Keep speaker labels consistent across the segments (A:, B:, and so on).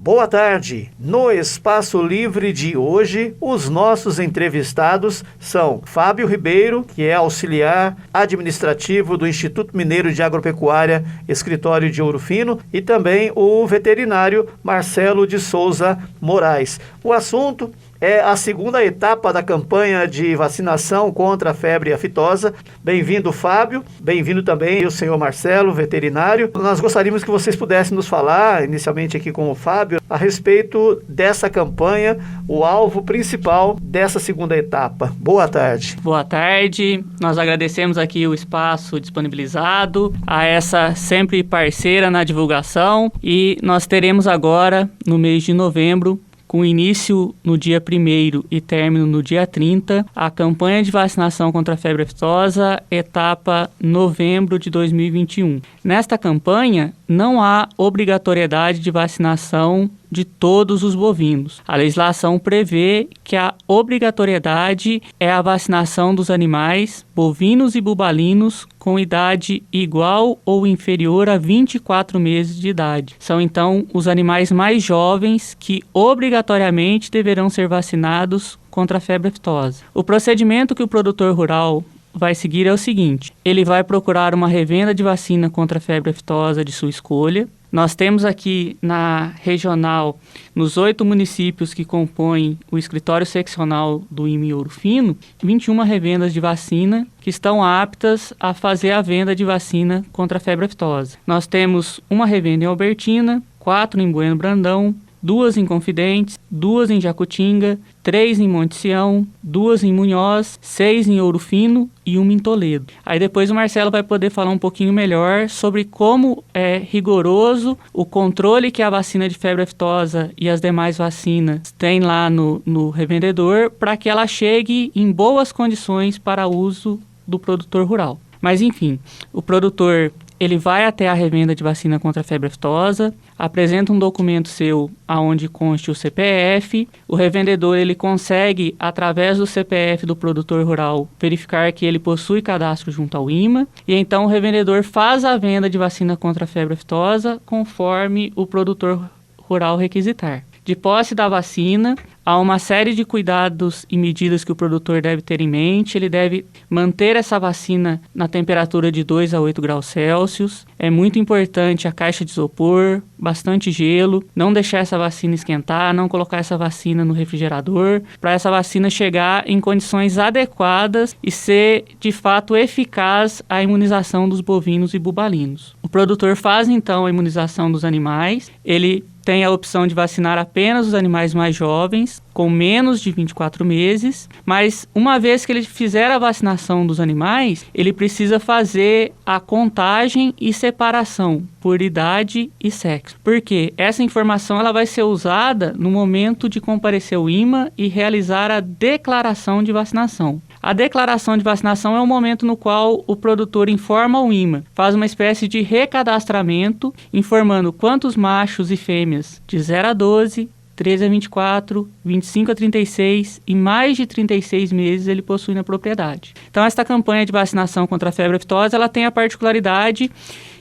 A: Boa tarde! No Espaço Livre de hoje, os nossos entrevistados são Fábio Ribeiro, que é auxiliar administrativo do Instituto Mineiro de Agropecuária, Escritório de Ouro Fino, e também o veterinário Marcelo de Souza Moraes. O assunto é a segunda etapa da campanha de vacinação contra a febre aftosa. Bem-vindo, Fábio. Bem-vindo também o senhor Marcelo, veterinário. Nós gostaríamos que vocês pudessem nos falar, inicialmente aqui com o Fábio, a respeito dessa campanha, o alvo principal dessa segunda etapa. Boa tarde.
B: Boa tarde. Nós agradecemos aqui o espaço disponibilizado, a essa sempre parceira na divulgação, e nós teremos agora, no mês de novembro, com início no dia 1º e término no dia 30, a campanha de vacinação contra a febre aftosa, etapa novembro de 2021. Nesta campanha, não há obrigatoriedade de vacinação de todos os bovinos. A legislação prevê que a obrigatoriedade é a vacinação dos animais bovinos e bubalinos com idade igual ou inferior a 24 meses de idade. São, então, os animais mais jovens que obrigatoriamente deverão ser vacinados contra a febre aftosa. O procedimento que o produtor rural vai seguir é o seguinte: ele vai procurar uma revenda de vacina contra a febre aftosa de sua escolha. Nós temos aqui na regional, nos 8 municípios que compõem o escritório seccional do IME Ouro Fino, 21 revendas de vacina que estão aptas a fazer a venda de vacina contra a febre aftosa. Nós temos uma revenda em Albertina, 4 em Bueno Brandão, 2 em Confidentes, 2 em Jacutinga, 3 em Monte Sião, 2 em Munhoz, 6 em Ouro Fino e 1 em Toledo. Aí depois o Marcelo vai poder falar um pouquinho melhor sobre como é rigoroso o controle que a vacina de febre aftosa e as demais vacinas têm lá no revendedor para que ela chegue em boas condições para uso do produtor rural. Mas enfim, o produtor ele vai até a revenda de vacina contra a febre aftosa, apresenta um documento seu aonde conste o CPF, o revendedor ele consegue, através do CPF do produtor rural, verificar que ele possui cadastro junto ao IMA, e então o revendedor faz a venda de vacina contra a febre aftosa conforme o produtor rural requisitar. De posse da vacina, há uma série de cuidados e medidas que o produtor deve ter em mente. Ele deve manter essa vacina na temperatura de 2 a 8 graus Celsius. É muito importante a caixa de isopor, bastante gelo, não deixar essa vacina esquentar, não colocar essa vacina no refrigerador, para essa vacina chegar em condições adequadas e ser, de fato, eficaz a imunização dos bovinos e bubalinos. O produtor faz, então, a imunização dos animais. Ele tem a opção de vacinar apenas os animais mais jovens, com menos de 24 meses, mas uma vez que ele fizer a vacinação dos animais, ele precisa fazer a contagem e separação por idade e sexo. Porque essa informação ela vai ser usada no momento de comparecer ao IMA e realizar a declaração de vacinação. A declaração de vacinação é o momento no qual o produtor informa ao IMA, faz uma espécie de recadastramento, informando quantos machos e fêmeas de 0 a 12, 13 a 24, 25 a 36 e mais de 36 meses ele possui na propriedade. Então, esta campanha de vacinação contra a febre aftosa, ela tem a particularidade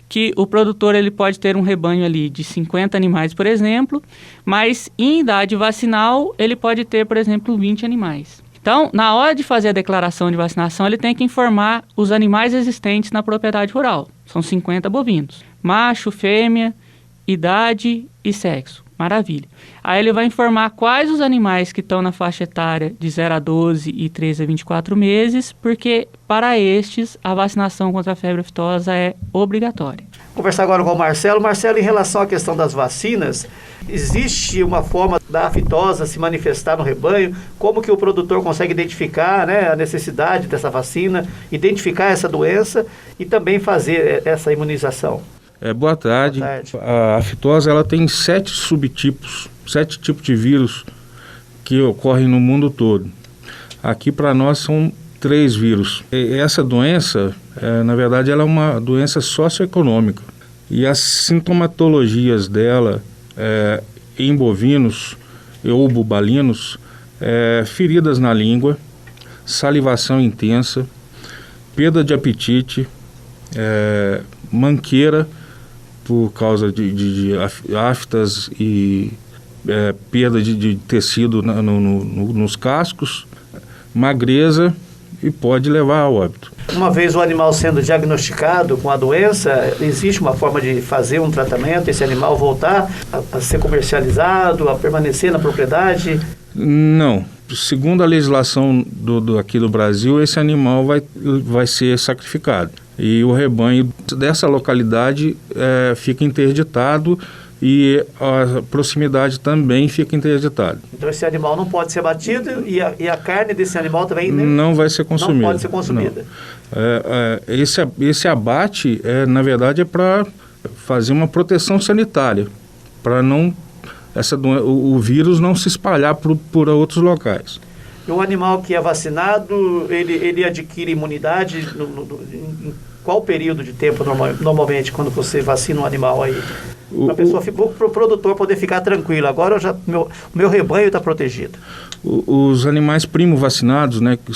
B: que o produtor ele pode ter um rebanho ali de 50 animais, por exemplo, mas em idade vacinal ele pode ter, por exemplo, 20 animais. Então, na hora de fazer a declaração de vacinação, ele tem que informar os animais existentes na propriedade rural. São 50 bovinos. Macho, fêmea, idade e sexo. Maravilha. Aí ele vai informar quais os animais que estão na faixa etária de 0 a 12 e 13 a 24 meses, porque para estes a vacinação contra a febre aftosa é obrigatória.
A: Conversar agora com o Marcelo. Marcelo, em relação à questão das vacinas, existe uma forma da aftosa se manifestar no rebanho? Como que o produtor consegue identificar, né, a necessidade dessa vacina, identificar essa doença e também fazer essa imunização?
C: Boa tarde.
A: Boa tarde.
C: A aftosa ela tem 7 subtipos, 7 tipos de vírus que ocorrem no mundo todo. Aqui para nós são 3 vírus. Essa doença, na verdade, ela é uma doença socioeconômica. E as sintomatologias dela em bovinos ou bubalinos, feridas na língua, salivação intensa, perda de apetite, manqueira por causa de aftas e perda de tecido nos cascos, magreza e pode levar a óbito.
A: Uma vez o animal sendo diagnosticado com a doença, existe uma forma de fazer um tratamento, esse animal voltar a ser comercializado, a permanecer na propriedade?
C: Não. Segundo a legislação aqui do Brasil, esse animal vai ser sacrificado. E o rebanho dessa localidade fica interditado e a proximidade também fica interditada.
A: Então esse animal não pode ser abatido e a carne desse animal também
C: não vai ser consumida.
A: Não pode ser consumida.
C: Esse abate, na verdade, é para fazer uma proteção sanitária, para não o vírus não se espalhar por outros locais.
A: E o animal que é vacinado, ele adquire imunidade em qual período de tempo normalmente quando você vacina um animal aí? Para o produtor poder ficar tranquilo. Agora o meu rebanho está protegido.
C: Os animais primo vacinados, né, que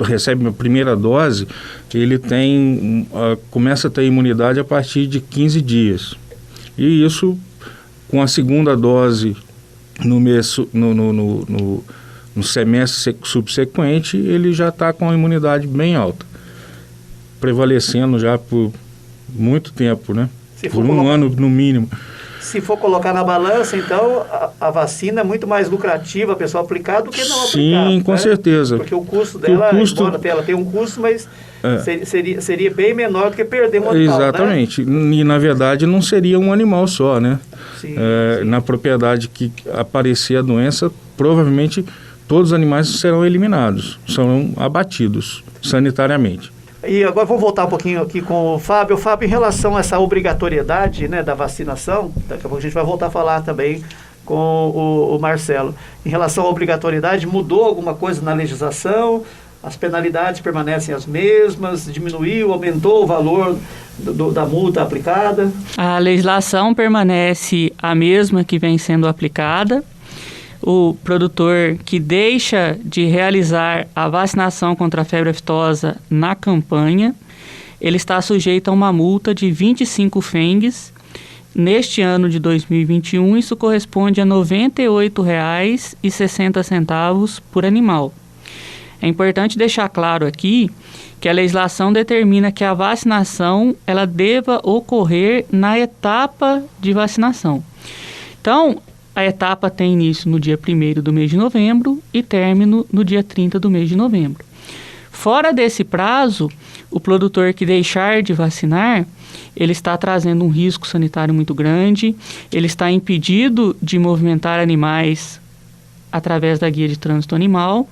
C: recebem a primeira dose, ele começa a ter imunidade a partir de 15 dias. E isso, com a segunda dose no semestre subsequente, ele já está com a imunidade bem alta, prevalecendo já por muito tempo, né? Por um ano no mínimo.
A: Se for colocar na balança, então a vacina é muito mais lucrativa a pessoa aplicar do que não aplicar.
C: Sim, com certeza.
A: Porque o custo dela, ela tem um custo, mas seria bem menor do que perder um animal.
C: Exatamente. Né? E na verdade não seria um animal só, né?
A: Sim, sim.
C: Na propriedade que aparecer a doença, provavelmente todos os animais serão eliminados, serão abatidos sanitariamente.
A: E agora vou voltar um pouquinho aqui com o Fábio. Fábio, em relação a essa obrigatoriedade, né, da vacinação, daqui a pouco a gente vai voltar a falar também com o Marcelo. Em relação à obrigatoriedade, mudou alguma coisa na legislação? As penalidades permanecem as mesmas? Diminuiu, aumentou o valor da multa aplicada?
B: A legislação permanece a mesma que vem sendo aplicada. O produtor que deixa de realizar a vacinação contra a febre aftosa na campanha, ele está sujeito a uma multa de 25 fengues. Neste ano de 2021, isso corresponde a R$ 98,60 por animal. É importante deixar claro aqui que a legislação determina que a vacinação ela deva ocorrer na etapa de vacinação. Então, a etapa tem início no dia 1º do mês de novembro e término no dia 30 do mês de novembro. Fora desse prazo, o produtor que deixar de vacinar, ele está trazendo um risco sanitário muito grande, ele está impedido de movimentar animais através da guia de trânsito animal,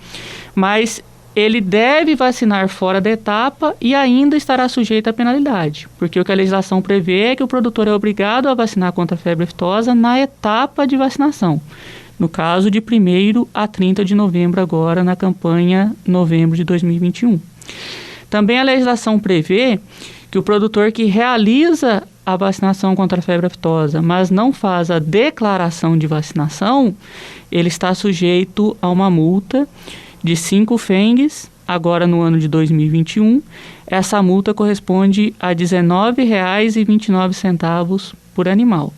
B: mas ele deve vacinar fora da etapa e ainda estará sujeito à penalidade, porque o que a legislação prevê é que o produtor é obrigado a vacinar contra a febre aftosa na etapa de vacinação, no caso de 1º a 30 de novembro agora na campanha novembro de 2021. Também a legislação prevê que o produtor que realiza a vacinação contra a febre aftosa, mas não faz a declaração de vacinação, ele está sujeito a uma multa de 5 fengues, agora no ano de 2021. Essa multa corresponde a R$ 19,29 por animal.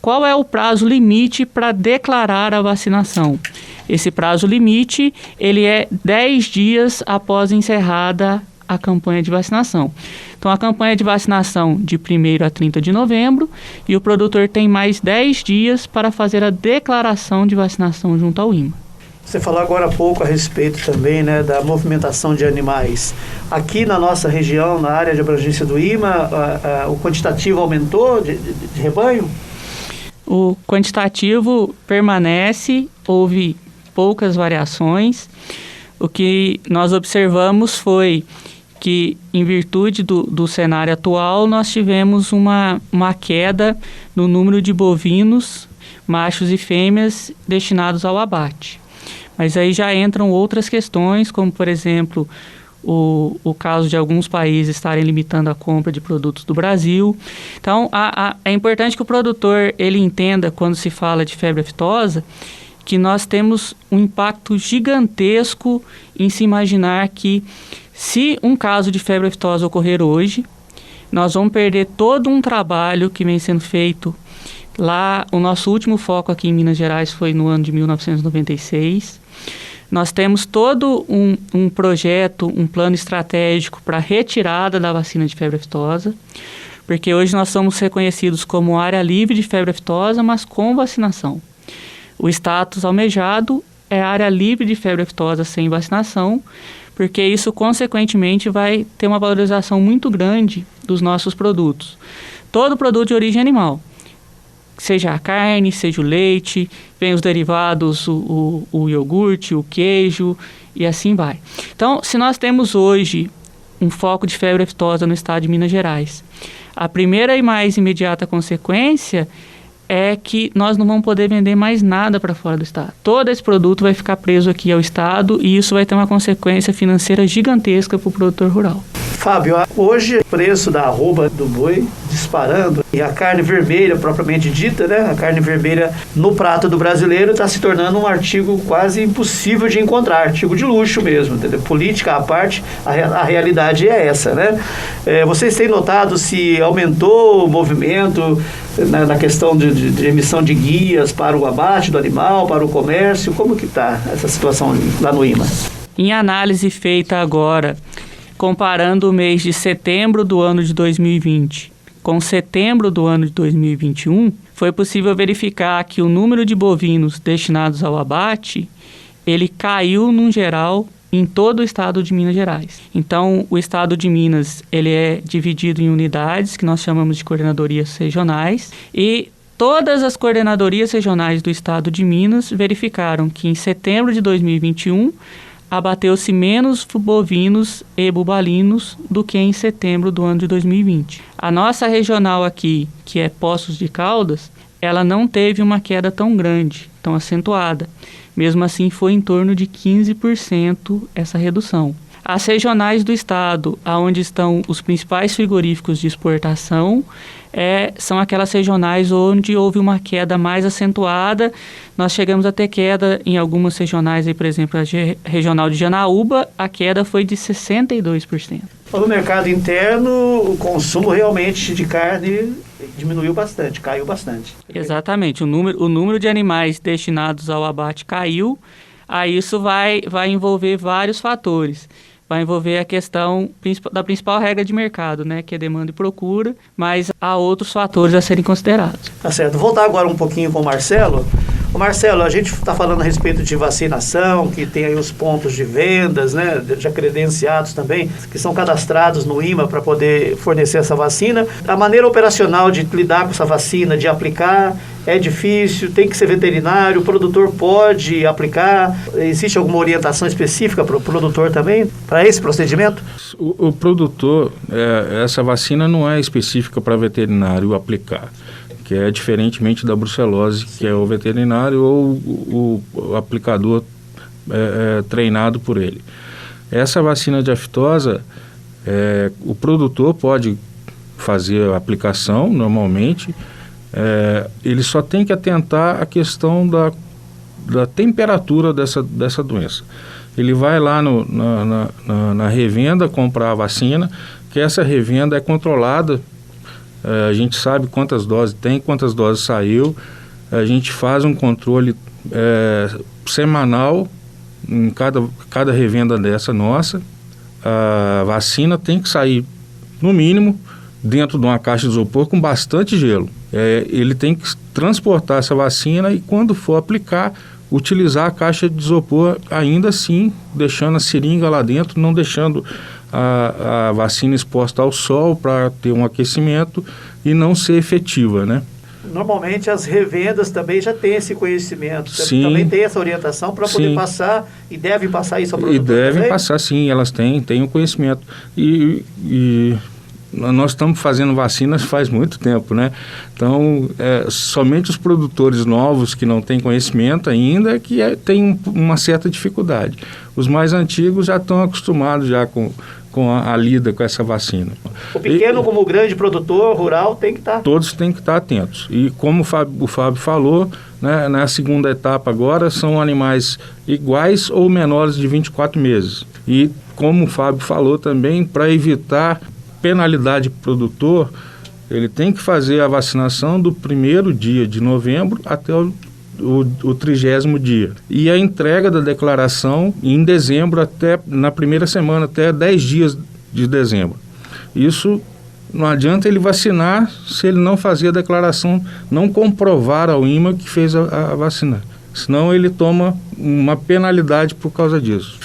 B: Qual é o prazo limite para declarar a vacinação? Esse prazo limite ele é 10 dias após encerrada a campanha de vacinação. Então, a campanha de vacinação de 1º a 30 de novembro e o produtor tem mais 10 dias para fazer a declaração de vacinação junto ao INMA.
A: Você falou agora há pouco a respeito também, né, da movimentação de animais. Aqui na nossa região, na área de abrangência do INMA, o quantitativo aumentou de rebanho?
B: O quantitativo permanece, houve poucas variações. O que nós observamos foi que, em virtude do cenário atual, nós tivemos uma queda no número de bovinos, machos e fêmeas, destinados ao abate. Mas aí já entram outras questões, como, por exemplo, o caso de alguns países estarem limitando a compra de produtos do Brasil. Então, é importante que o produtor ele entenda, quando se fala de febre aftosa, que nós temos um impacto gigantesco em se imaginar que, se um caso de febre aftosa ocorrer hoje, nós vamos perder todo um trabalho que vem sendo feito Lá, o nosso último foco aqui em Minas Gerais foi no ano de 1996. Nós temos todo um projeto, um plano estratégico para a retirada da vacina de febre aftosa, porque hoje nós somos reconhecidos como área livre de febre aftosa, mas com vacinação. O status almejado é área livre de febre aftosa sem vacinação, porque isso, consequentemente, vai ter uma valorização muito grande dos nossos produtos. Todo produto de origem animal, seja a carne, seja o leite, vem os derivados, o iogurte, o queijo e assim vai. Então, se nós temos hoje um foco de febre aftosa no estado de Minas Gerais, a primeira e mais imediata consequência é que nós não vamos poder vender mais nada para fora do estado. Todo esse produto vai ficar preso aqui ao estado e isso vai ter uma consequência financeira gigantesca para o produtor rural.
A: Fábio, hoje o preço da arroba do boi disparando e a carne vermelha propriamente dita, né? A carne vermelha no prato do brasileiro está se tornando um artigo quase impossível de encontrar, artigo de luxo mesmo, entendeu? Política à parte, a realidade é essa, né? Vocês têm notado se aumentou o movimento na questão de emissão de guias para o abate do animal, para o comércio? Como que está essa situação lá no IMA?
B: Em análise feita agora, comparando o mês de setembro do ano de 2020 com setembro do ano de 2021, foi possível verificar que o número de bovinos destinados ao abate, ele caiu, num geral, em todo o estado de Minas Gerais. Então, o estado de Minas, ele é dividido em unidades, que nós chamamos de coordenadorias regionais, e todas as coordenadorias regionais do estado de Minas verificaram que em setembro de 2021, abateu-se menos bovinos e bubalinos do que em setembro do ano de 2020. A nossa regional aqui, que é Poços de Caldas, ela não teve uma queda tão grande, tão acentuada. Mesmo assim, foi em torno de 15% essa redução. As regionais do estado, onde estão os principais frigoríficos de exportação, são aquelas regionais onde houve uma queda mais acentuada. Nós chegamos a ter queda em algumas regionais, aí, por exemplo, a regional de Janaúba, a queda foi de 62%.
A: No mercado interno, o consumo realmente de carne diminuiu bastante, caiu bastante.
B: Exatamente, o número de animais destinados ao abate caiu, aí isso vai envolver vários fatores. Vai envolver a questão da principal regra de mercado, né, que é demanda e procura, mas há outros fatores a serem considerados.
A: Tá certo. Vou voltar agora um pouquinho com o Marcelo. Marcelo, a gente está falando a respeito de vacinação, que tem aí os pontos de vendas, né, já credenciados também, que são cadastrados no IMA para poder fornecer essa vacina. A maneira operacional de lidar com essa vacina, de aplicar, é difícil, tem que ser veterinário, o produtor pode aplicar. Existe alguma orientação específica para o produtor também, para esse procedimento?
C: O produtor, essa vacina não é específica para veterinário aplicar, que é diferentemente da brucelose, que é o veterinário ou o aplicador treinado por ele. Essa vacina de aftosa, o produtor pode fazer a aplicação normalmente, ele só tem que atentar à questão da temperatura dessa doença. Ele vai lá na revenda comprar a vacina, que essa revenda é controlada. A gente sabe quantas doses tem, quantas doses saiu. A gente faz um controle semanal em cada revenda dessa nossa. A vacina tem que sair, no mínimo, dentro de uma caixa de isopor com bastante gelo. Ele tem que transportar essa vacina e, quando for aplicar, utilizar a caixa de isopor ainda assim, deixando a seringa lá dentro, não deixando a vacina exposta ao sol para ter um aquecimento e não ser efetiva, né?
A: Normalmente as revendas também já têm esse conhecimento,
C: sim,
A: também tem essa orientação para poder passar, e devem passar isso ao produtor.
C: E devem
A: também?
C: Passar, sim, elas têm o conhecimento. E nós estamos fazendo vacinas faz muito tempo, né? Então, somente os produtores novos que não têm conhecimento ainda que têm uma certa dificuldade. Os mais antigos já estão acostumados já com a lida com essa vacina.
A: O pequeno como o grande produtor rural tem que estar...
C: Todos têm que estar atentos. E como o Fábio falou, né, na segunda etapa agora são animais iguais ou menores de 24 meses. E como o Fábio falou também, para evitar penalidade para o produtor, Ele tem que fazer a vacinação do 1º dia de novembro até o 30º dia. E a entrega da declaração em dezembro, até na primeira semana, até 10 dias de dezembro. Isso não adianta ele vacinar se ele não fazer a declaração, não comprovar ao INMA que fez a vacina. Senão ele toma uma penalidade por causa disso.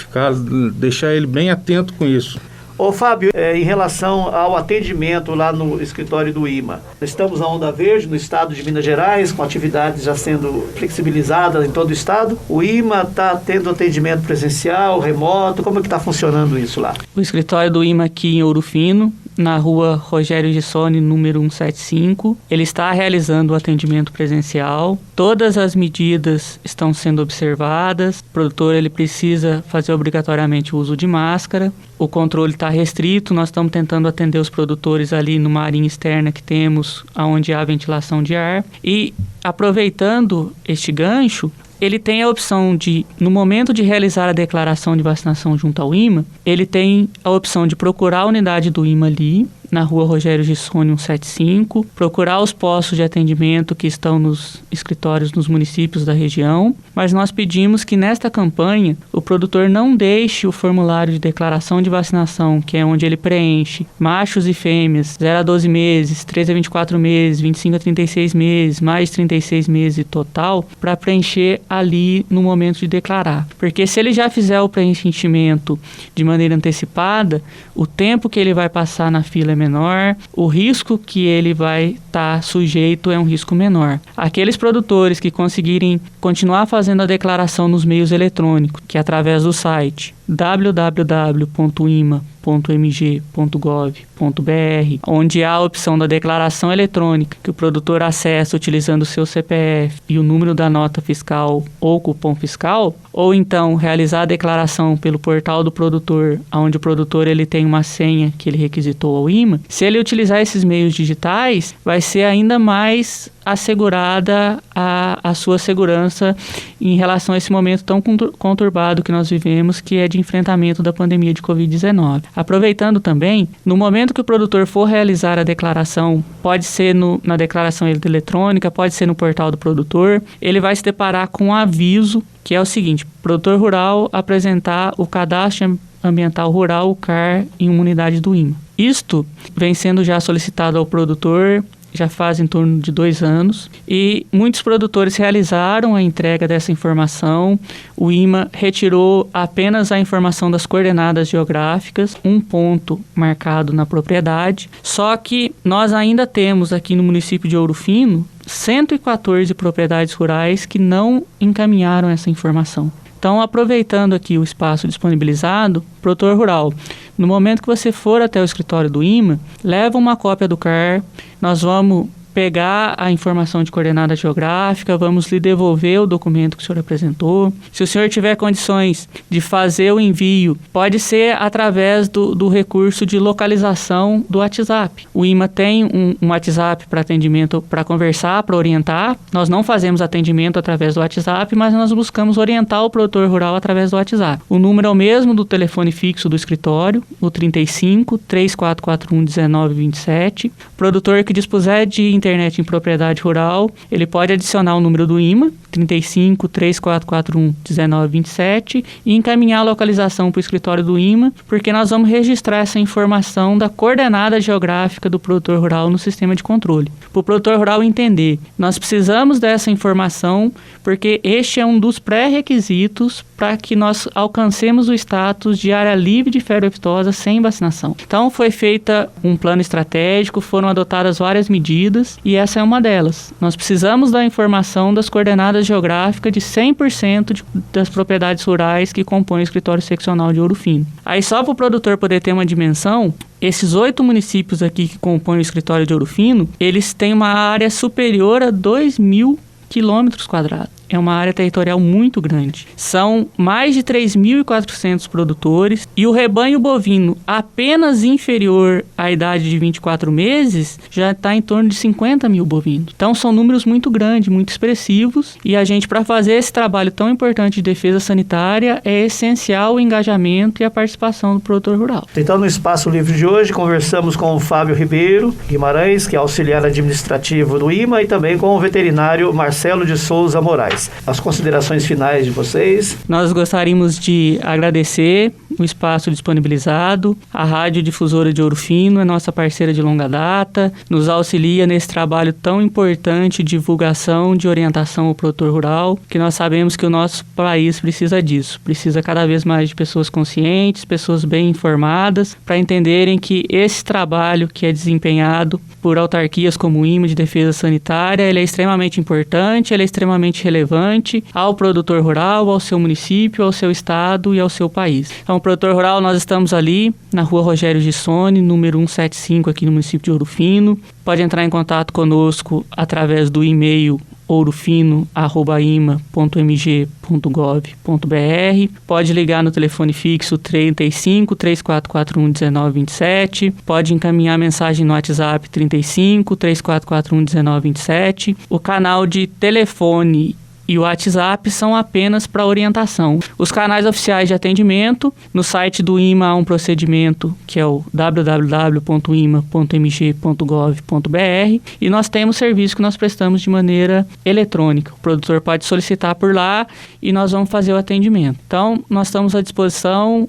C: Deixar ele bem atento com isso.
A: Ô Fábio, em relação ao atendimento lá no escritório do INMA, estamos na onda verde, no estado de Minas Gerais, com atividades já sendo flexibilizadas em todo o estado. O INMA está tendo atendimento presencial, remoto, como é que está funcionando isso lá?
B: O escritório do INMA aqui em Ouro Fino, na rua Rogério Gissoni, número 175, ele está realizando o atendimento presencial. Todas as medidas estão sendo observadas. O produtor ele precisa fazer obrigatoriamente o uso de máscara. O controle está restrito, nós estamos tentando atender os produtores ali numa área externa que temos, onde há ventilação de ar. E aproveitando este gancho, ele tem a opção de, no momento de realizar a declaração de vacinação junto ao INMA, ele tem a opção de procurar a unidade do INMA ali, na rua Rogério Gissoni 175, procurar os postos de atendimento que estão nos escritórios nos municípios da região, mas nós pedimos que nesta campanha o produtor não deixe o formulário de declaração de vacinação, que é onde ele preenche machos e fêmeas, 0 a 12 meses, 13 a 24 meses, 25 a 36 meses, mais 36 meses total, para preencher ali no momento de declarar. Porque se ele já fizer o preenchimento de maneira antecipada, o tempo que ele vai passar na fila é menor, o risco que ele vai estar sujeito é um risco menor. Aqueles produtores que conseguirem continuar fazendo a declaração nos meios eletrônicos, que é através do site www.ima.mg.gov.br, onde há a opção da declaração eletrônica, que o produtor acessa utilizando o seu CPF e o número da nota fiscal ou cupom fiscal, ou então realizar a declaração pelo portal do produtor, onde o produtor ele tem uma senha que ele requisitou ao INMA. Se ele utilizar esses meios digitais, vai ser ainda mais assegurada a sua segurança em relação a esse momento tão conturbado que nós vivemos, que é de enfrentamento da pandemia de Covid-19. Aproveitando também, no momento que o produtor for realizar a declaração, pode ser na declaração eletrônica, pode ser no portal do produtor, ele vai se deparar com um aviso, que é o seguinte: produtor rural apresentar o cadastro ambiental rural, o CAR, em uma unidade do INMA. Isto vem sendo já solicitado ao produtor, já faz em torno de 2 anos, e muitos produtores realizaram a entrega dessa informação. O INMA retirou apenas a informação das coordenadas geográficas, um ponto marcado na propriedade, só que nós ainda temos aqui no município de Ouro Fino 114 propriedades rurais que não encaminharam essa informação. Então, aproveitando aqui o espaço disponibilizado, produtor rural, no momento que você for até o escritório do INMA, leva uma cópia do CAR, nós vamos pegar a informação de coordenada geográfica, vamos lhe devolver o documento que o senhor apresentou. Se o senhor tiver condições de fazer o envio, pode ser através do recurso de localização do WhatsApp. O INMA tem um WhatsApp para atendimento, para conversar, para orientar. Nós não fazemos atendimento através do WhatsApp, mas nós buscamos orientar o produtor rural através do WhatsApp. O número é o mesmo do telefone fixo do escritório, o 35 3441 1927. Produtor que dispuser de internet em propriedade rural, ele pode adicionar o número do INMA, 35 3441 1927, e encaminhar a localização para o escritório do INMA, porque nós vamos registrar essa informação da coordenada geográfica do produtor rural no sistema de controle. Para o produtor rural entender, nós precisamos dessa informação porque este é um dos pré-requisitos para que nós alcancemos o status de área livre de febre aftosa sem vacinação. Então, foi feita um plano estratégico, foram adotadas várias medidas, e essa é uma delas. Nós precisamos da informação das coordenadas geográficas de 100% das propriedades rurais que compõem o escritório seccional de Ouro Fino. Aí, só para o produtor poder ter uma dimensão, esses 8 municípios aqui que compõem o escritório de Ouro Fino, eles têm uma área superior a 2.000 quilômetros quadrados. é uma área territorial muito grande. São mais de 3.400 produtores e o rebanho bovino apenas inferior à idade de 24 meses já está em torno de 50 mil bovinos. Então são números muito grandes, muito expressivos, e a gente, para fazer esse trabalho tão importante de defesa sanitária, é essencial o engajamento e a participação do produtor rural.
A: Então, no Espaço Livre de hoje, conversamos com o Fábio Ribeiro Guimarães, que é auxiliar administrativo do IMA, e também com o veterinário Marcelo de Souza Moraes. As considerações finais de vocês?
B: Nós gostaríamos de agradecer o espaço disponibilizado. A Rádio Difusora de Ouro Fino é nossa parceira de longa data, nos auxilia nesse trabalho tão importante de divulgação, de orientação ao produtor rural, que nós sabemos que o nosso país precisa disso. Precisa cada vez mais de pessoas conscientes, pessoas bem informadas, para entenderem que esse trabalho que é desempenhado por autarquias como o IMA de defesa sanitária, ele é extremamente importante, ele é extremamente relevante ao produtor rural, ao seu município, ao seu estado e ao seu país. Então, produtor rural, nós estamos ali na Rua Rogério Gissoni, número 175, aqui no município de Ouro Fino. Pode entrar em contato conosco através do e-mail ourofino@ima.mg.gov.br. Pode ligar no telefone fixo 35 3441 1927. Pode encaminhar mensagem no WhatsApp 35 3441 1927. O canal de telefone e o WhatsApp são apenas para orientação. Os canais oficiais de atendimento, no site do IMA há um procedimento que é o www.ima.mg.gov.br, e nós temos serviço que nós prestamos de maneira eletrônica. O produtor pode solicitar por lá e nós vamos fazer o atendimento. Então, nós estamos à disposição.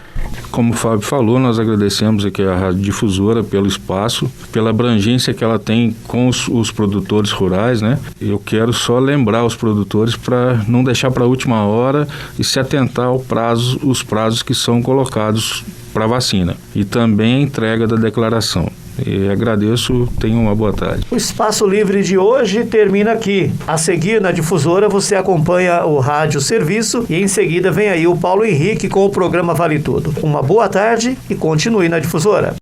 C: Como o Fábio falou, nós agradecemos aqui a Rádio Difusora pelo espaço, pela abrangência que ela tem com os produtores rurais, né? Eu quero só lembrar os produtores para não deixar para a última hora e se atentar os prazos que são colocados para a vacina e também a entrega da declaração. E agradeço, tenham uma boa tarde.
A: O Espaço Livre de hoje termina aqui. A seguir, na Difusora, você acompanha o Rádio Serviço e em seguida vem aí o Paulo Henrique com o programa Vale Tudo. Uma boa tarde e continue na Difusora.